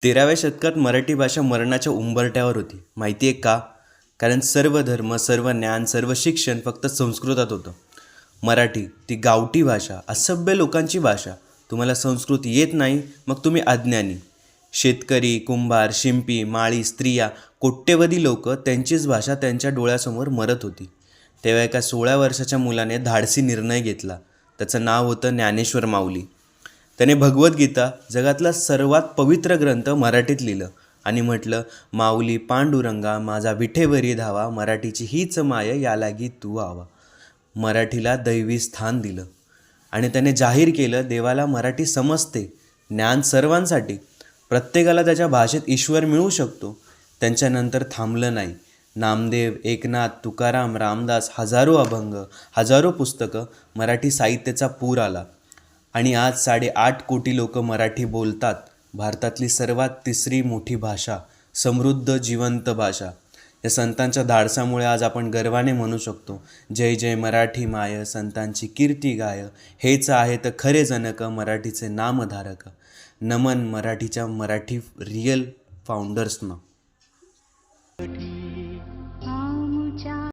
13व्या शतकात मराठी भाषा मरणाच्या उंबरठ्यावर होती. माहिती आहे का? कारण सर्व धर्म, सर्व ज्ञान, सर्व शिक्षण फक्त संस्कृतात होतं. मराठी ती गावठी भाषा, असभ्य लोकांची भाषा. तुम्हाला संस्कृत येत नाही, मग तुम्ही अज्ञानी. शेतकरी, कुंभार, शिंपी, माळी, स्त्रिया, कोट्यवधी लोक त्यांचीच भाषा त्यांच्या डोळ्यासमोर मरत होती. तेव्हा एका 16 वर्षाच्या मुलाने धाडसी निर्णय घेतला. त्याचं नाव होतं ज्ञानेश्वर माऊली. त्याने भगवद्गीता, जगातला सर्वात पवित्र ग्रंथ, मराठीत लिहिलं आणि म्हटलं, माऊली पांडुरंगा माझा विठेवरी धावा, मराठीची हीच माय या लागी तू आवा. मराठीला दैवी स्थान दिलं आणि त्याने जाहीर केलं, देवाला मराठी समजते, ज्ञान सर्वांसाठी, प्रत्येकाला त्याच्या भाषेत ईश्वर मिळू शकतो. त्यांच्यानंतर थांबलं नाही. नामदेव, एकनाथ, तुकाराम, रामदास, हजारो अभंग, हजारो पुस्तकं, मराठी साहित्याचा पूर आला आणि आज 8.5 कोटी लोक मराठी बोलतात. भारतातली सर्वात तिसरी मोठी भाषा, समृद्ध जिवंत भाषा. या संतांच्या धाडसामुळे आज आपण गर्वाने म्हणू शकतो, जय जय मराठी माय, संतांची कीर्ती गाय, हेच आहेत खरे जनक, मराठीचे नामधारक. नमन मराठीच्या मराठी रिअल फाउंडर्सना.